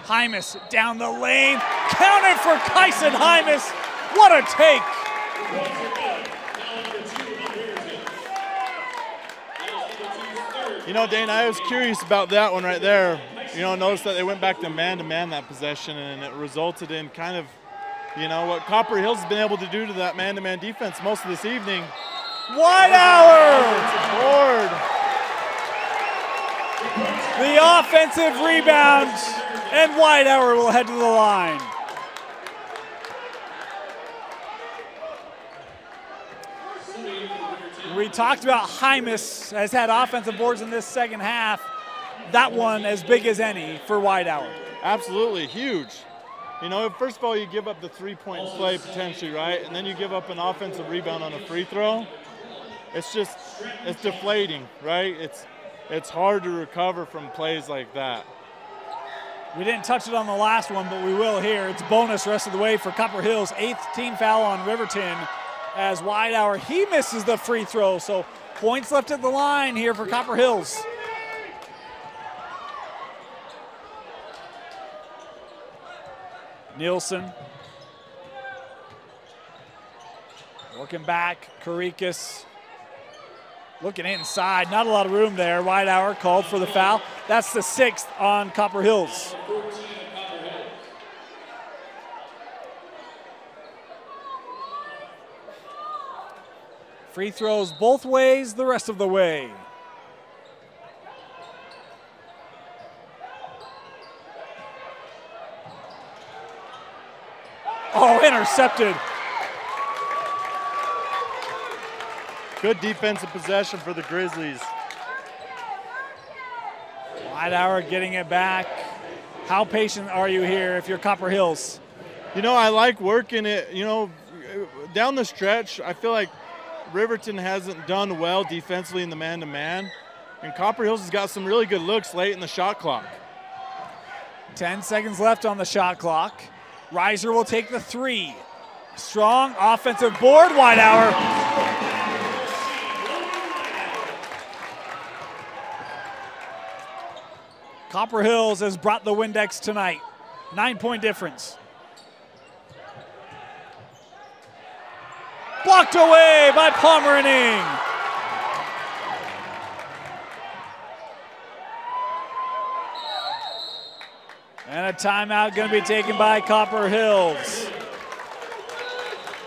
Hymas down the lane, counted for Kyson Hymas. What a take. Dane, I was curious about that one right there. Notice that they went back to man-to-man that possession, and it resulted in kind of, what Copper Hills has been able to do to that man-to-man defense most of this evening. Whitehour! Board. The offensive rebound, and Whitehour will head to the line. We talked about Hymas has had offensive boards in this second half. That one as big as any for Whitehour. Absolutely, huge. First of all, you give up the three-point play potentially, right? And then you give up an offensive rebound on a free throw. It's deflating, right? It's hard to recover from plays like that. We didn't touch it on the last one, but we will here. It's bonus rest of the way for Copper Hills. 8th team foul on Riverton as Whitehour, he misses the free throw. So points left at the line here for Copper Hills. Nielsen. Working back, Karikas. Looking inside, not a lot of room there. Whitehour called for the foul. That's the 6th on Copper Hills. Free throws both ways, the rest of the way. Oh, intercepted. Good defensive possession for the Grizzlies. Whitehour getting it back. How patient are you here if you're Copper Hills? I like working it. Down the stretch, I feel like Riverton hasn't done well defensively in the man-to-man, and Copper Hills has got some really good looks late in the shot clock. 10 seconds left on the shot clock. Reiser will take the three. Strong offensive board, Whitehour. Copper Hills has brought the Windex tonight. 9-point difference. Blocked away by Pomeranian. And a timeout going to be taken by Copper Hills.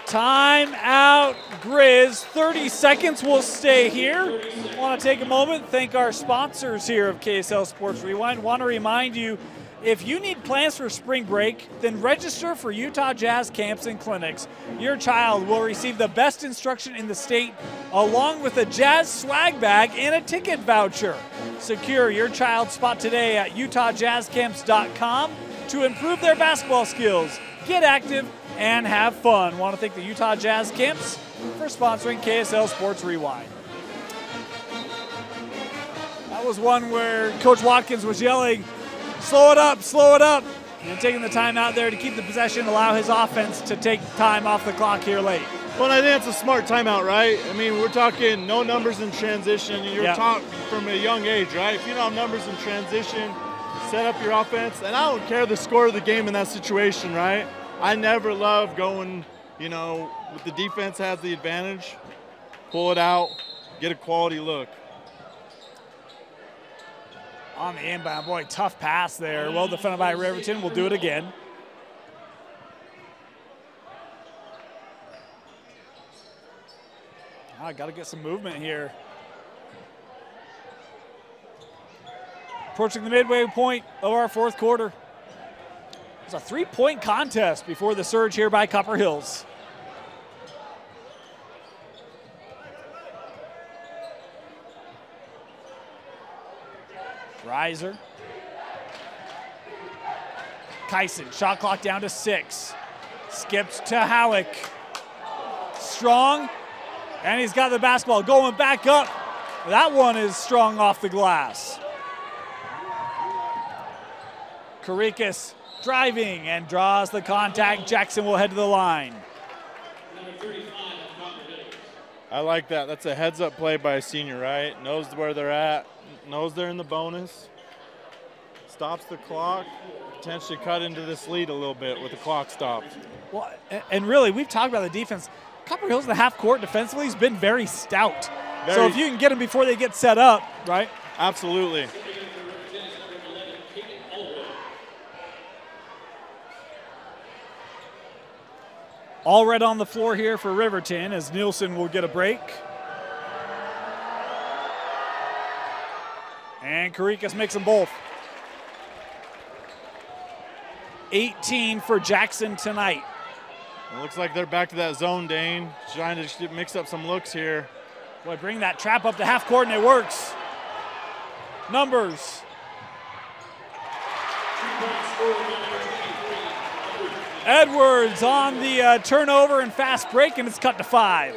Timeout, Grizz. 30 seconds. We'll stay here. Want to take a moment, thank our sponsors here of KSL Sports Rewind. Want to remind you, if you need plans for spring break, then register for Utah Jazz camps and clinics. Your child will receive the best instruction in the state, along with a Jazz swag bag and a ticket voucher. Secure your child's spot today at utahjazzcamps.com to improve their basketball skills, get active, and have fun. Want to thank the Utah Jazz Camps for sponsoring KSL Sports Rewind. That was one where Coach Watkins was yelling, slow it up, and taking the time out there to keep the possession, allow his offense to take time off the clock here late. Well, I think it's a smart timeout, right? I mean, we're talking no numbers in transition. You're taught from a young age, right? If you don't have numbers in transition, set up your offense. And I don't care the score of the game in that situation, right? I never love going, you know, with the defense has the advantage, pull it out, get a quality look. On the inbound, boy, tough pass there. Well defended by Riverton. We'll do it again. I got to get some movement here. Approaching the midway point of our fourth quarter. It's a three-point contest before the surge here by Copper Hills. Reiser. Kyson, shot clock down to 6. Skipped to Howick. Strong, and he's got the basketball going back up. That one is strong off the glass. Karikas driving and draws the contact. Jackson will head to the line. I like that. That's a heads-up play by a senior, right? Knows where they're at, knows they're in the bonus, stops the clock, potentially cut into this lead a little bit with the clock stopped. Well, and really, we've talked about the defense. Copper Hills in the half court defensively has been very stout. So if you can get them before they get set up, right? Absolutely. All red on the floor here for Riverton as Nielsen will get a break. And Karikas makes them both. 18 for Jackson tonight. It looks like they're back to that zone, Dane. Trying to mix up some looks here. Boy, bring that trap up to half court and it works. Numbers. Edwards on the turnover and fast break, and it's cut to 5.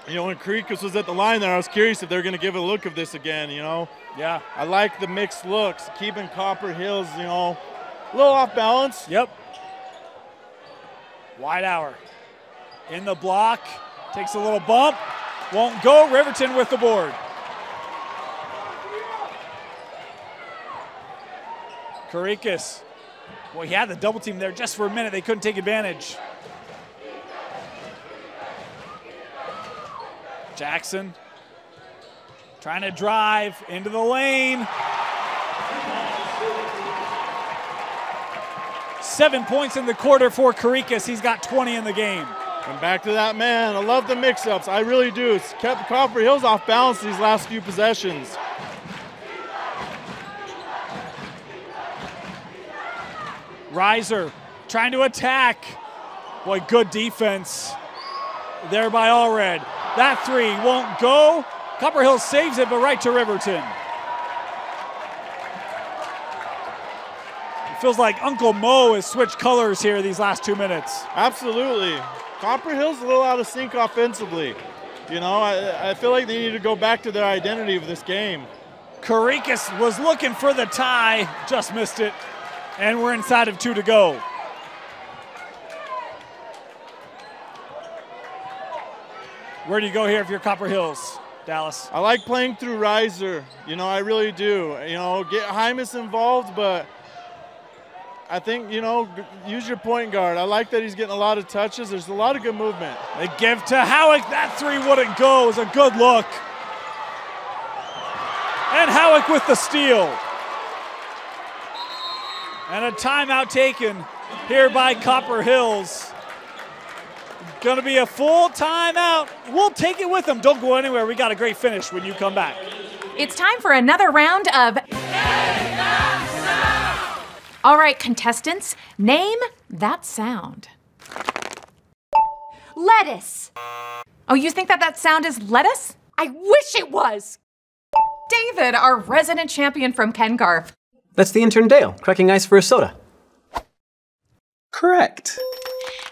You know, when Karikas was at the line there, I was curious if they're going to give a look of this again, you know. Yeah. I like the mixed looks, keeping Copper Hills, you know, a little off balance. Yep. Wide hour. In the block. Takes a little bump. Won't go. Riverton with the board. Karikas. Boy, he had the double team there just for a minute. They couldn't take advantage. Jackson trying to drive into the lane. 7 points in the quarter for Karikas. He's got 20 in the game. And back to that man. I love the mix-ups. I really do. It's kept Copper Hills off balance these last few possessions. Reiser trying to attack. Boy, good defense there by Allred. That three won't go. Copper Hills saves it, but right to Riverton. It feels like Uncle Mo has switched colors here these last 2 minutes. Absolutely. Copper Hills a little out of sync offensively. You know, I feel like they need to go back to their identity of this game. Karikas was looking for the tie, just missed it. And we're inside of 2 to go. Where do you go here if you're Copper Hills, Dallas? I like playing through Reiser. You know, I really do. You know, get Hymas involved, but I think, you know, use your point guard. I like that he's getting a lot of touches. There's a lot of good movement. They give to Howick. That three wouldn't go. It was a good look. And Howick with the steal. And a timeout taken here by Copper Hills. Going to be a full timeout. We'll take it with them. Don't go anywhere. We got a great finish when you come back. It's time for another round of... All right, contestants, name that sound. Lettuce. Oh, you think that sound is lettuce? I wish it was. David, our resident champion from Ken Garf. That's the intern Dale, cracking ice for a soda. Correct.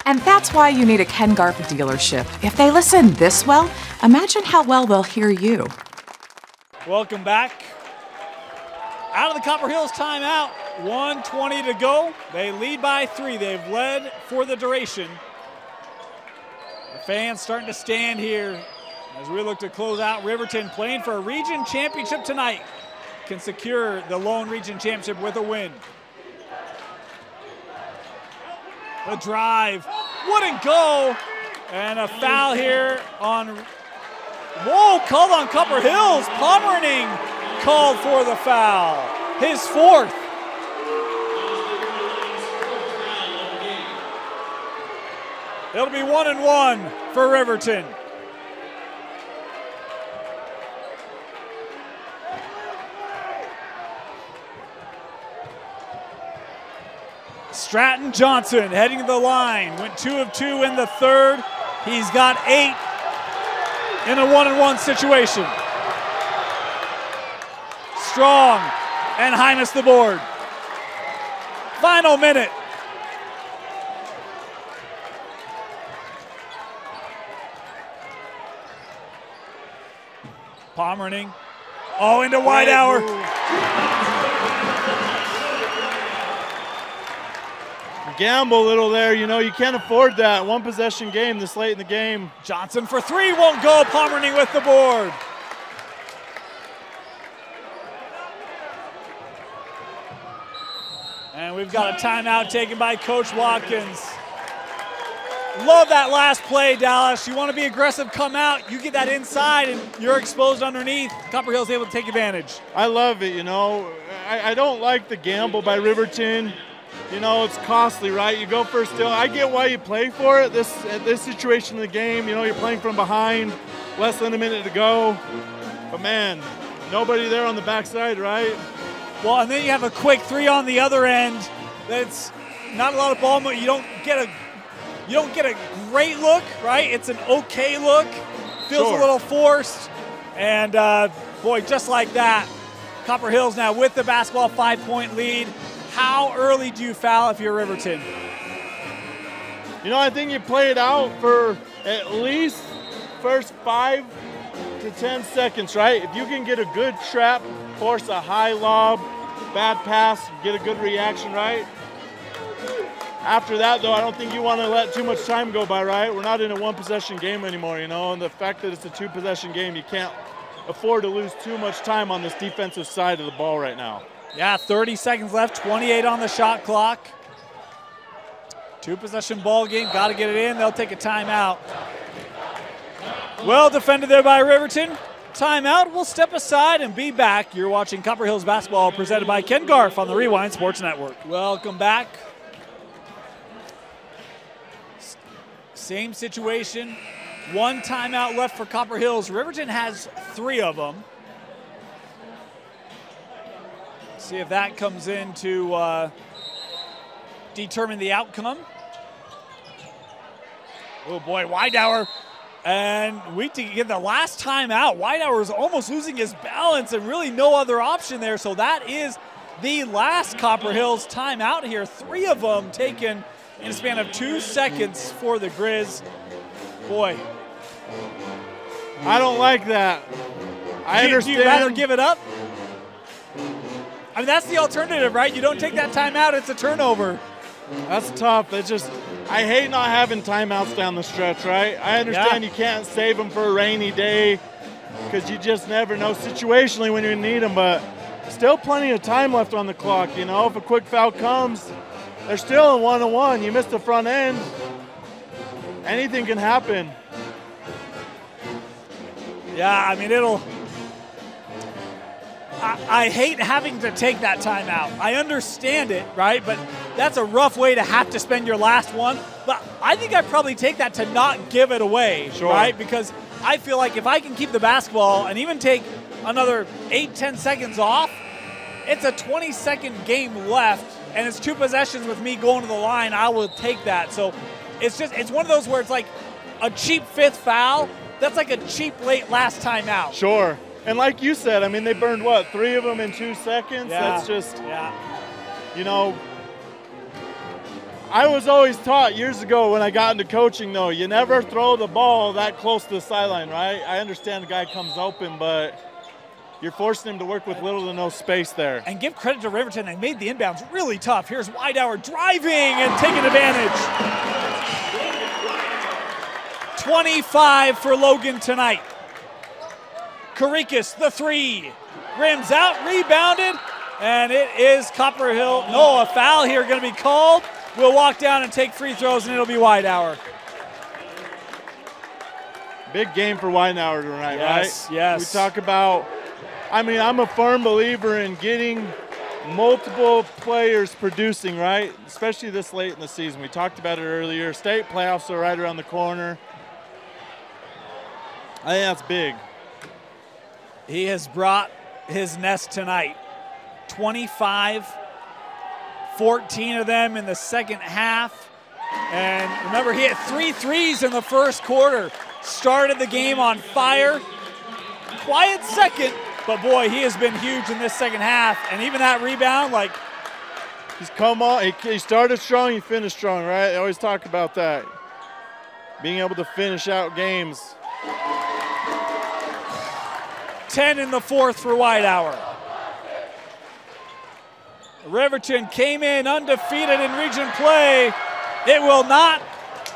And that's why you need a Ken Garf dealership. If they listen this well, imagine how well they'll hear you. Welcome back. Out of the Copper Hills timeout, 1:20 to go. They lead by 3. They've led for the duration. The fans starting to stand here as we look to close out. Riverton playing for a region championship tonight. Can secure the lone region championship with a win. The drive wouldn't go, and a foul here on, called on Copper Hills. Pomerning called for the foul, his 4th. It'll be 1-1 for Riverton. Stratton Johnson heading to the line. Went 2 of 2 in the 3rd. He's got 8 in a 1-on-1 situation. Strong and Hymas the board. Final minute. Pomerning. Oh, into Whitehour. Gamble a little there, you know, you can't afford that. 1 possession game this late in the game. Johnson for 3, won't go. Pomerning with the board. And we've got a timeout taken by Coach Watkins. Love that last play, Dallas. You want to be aggressive, come out, you get that inside, and you're exposed underneath. Copper Hill's able to take advantage. I love it, you know. I don't like the gamble by Riverton. You know, it's costly, right? You go for a steal. I get why you play for it. At this situation in the game, you know, you're playing from behind, less than a minute to go. But man, nobody there on the backside, right? Well, and then you have a quick 3 on the other end. That's not a lot of ball movement. You don't get a great look, right? It's an okay look. Feels a little forced. And boy, just like that, Copper Hills now with the basketball, 5-point lead. How early do you foul if you're Riverton? You know, I think you play it out for at least first 5 to 10 seconds, right? If you can get a good trap, force a high lob, bad pass, get a good reaction, right? After that, though, I don't think you want to let too much time go by, right? We're not in a 1-possession game anymore, you know, and the fact that it's a 2-possession game, you can't afford to lose too much time on this defensive side of the ball right now. Yeah, 30 seconds left, 28 on the shot clock. 2-possession ball game, got to get it in. They'll take a timeout. Well defended there by Riverton. Timeout, we'll step aside and be back. You're watching Copper Hills basketball presented by Ken Garf on the Rewind Sports Network. Welcome back. Same situation. 1 timeout left for Copper Hills. Riverton has 3 of them. See if that comes in to determine the outcome. Oh boy, Whitehour. And we get the last time out. Whitehour is almost losing his balance and really no other option there. So that is the last Copper Hills timeout here. 3 of them taken in a span of 2 seconds for the Grizz. Boy. I don't like that. I understand. Do you rather give it up? I mean, that's the alternative, right? You don't take that timeout, it's a turnover. That's tough. It's just, I hate not having timeouts down the stretch, right? I understand you can't save them for a rainy day because you just never know situationally when you need them, but still plenty of time left on the clock, you know? If a quick foul comes, they're still in 1-on-1. You missed the front end, anything can happen. Yeah, I mean, I hate having to take that timeout. I understand it, right? But that's a rough way to have to spend your last one. But I think I'd probably take that to not give it away, right? Because I feel like if I can keep the basketball and even take another 8-10 seconds off, it's a 20-second game left, and it's 2 possessions with me going to the line. I will take that. So it's one of those where it's like a cheap 5th foul. That's like a cheap late last time out. Sure. And like you said, I mean, they burned, what, 3 of them in 2 seconds? Yeah. That's just, you know, I was always taught years ago when I got into coaching, though, you never throw the ball that close to the sideline, right? I understand the guy comes open, but you're forcing him to work with little to no space there. And give credit to Riverton. They made the inbounds really tough. Here's Widehour driving and taking advantage. 25 for Logan tonight. Karikas, the 3. Rims out, rebounded, and it is Copper Hill. No, a foul here going to be called. We'll walk down and take free throws, and it'll be Widehour. Big game for Widehour tonight, right? Yes. We talk about, I mean, I'm a firm believer in getting multiple players producing, right? Especially this late in the season. We talked about it earlier. State playoffs are right around the corner. I think that's big. He has brought his nest tonight. 25, 14 of them in the second half. And remember, he had 3 threes in the first quarter. Started the game on fire. Quiet second, but boy, he has been huge in this second half. And even that rebound, like. He's come on, he started strong, he finished strong, right? I always talk about that. Being able to finish out games. 10 in the fourth for Widehour. Riverton came in undefeated in region play. It will not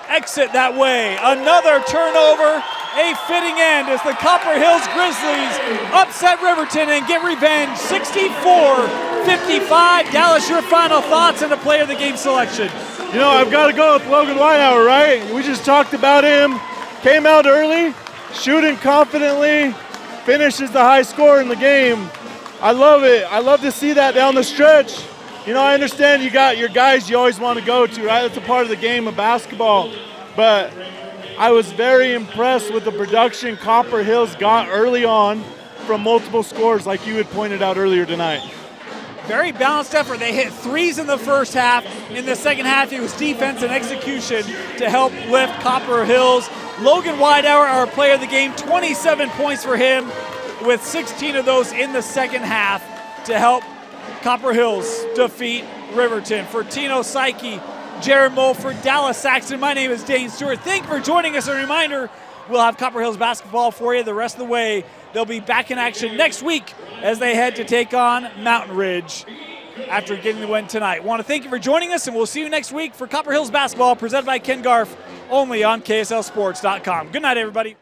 exit that way. Another turnover, a fitting end as the Copper Hills Grizzlies upset Riverton and get revenge. 64-55. Dallas, your final thoughts and a player of the game selection. You know, I've got to go with Logan Widehour, right? We just talked about him. Came out early, shooting confidently, finishes the high score in the game. I love it. I love to see that down the stretch. You know, I understand you got your guys you always want to go to, right? That's a part of the game of basketball. But I was very impressed with the production Copper Hills got early on from multiple scores like you had pointed out earlier tonight. Very balanced effort. They hit threes in the first half. In the second half, it was defense and execution to help lift Copper Hills. Logan Widehour, our player of the game, 27 points for him, with 16 of those in the second half to help Copper Hills defeat Riverton. For Tino Psyche, Jared Mulford, Dallas Saxon, my name is Dane Stewart. Thank you for joining us. A reminder, we'll have Copper Hills basketball for you the rest of the way. They'll be back in action next week as they head to take on Mountain Ridge after getting the win tonight. Want to thank you for joining us, and we'll see you next week for Copper Hills basketball presented by Ken Garf, only on KSLSports.com. Good night, everybody.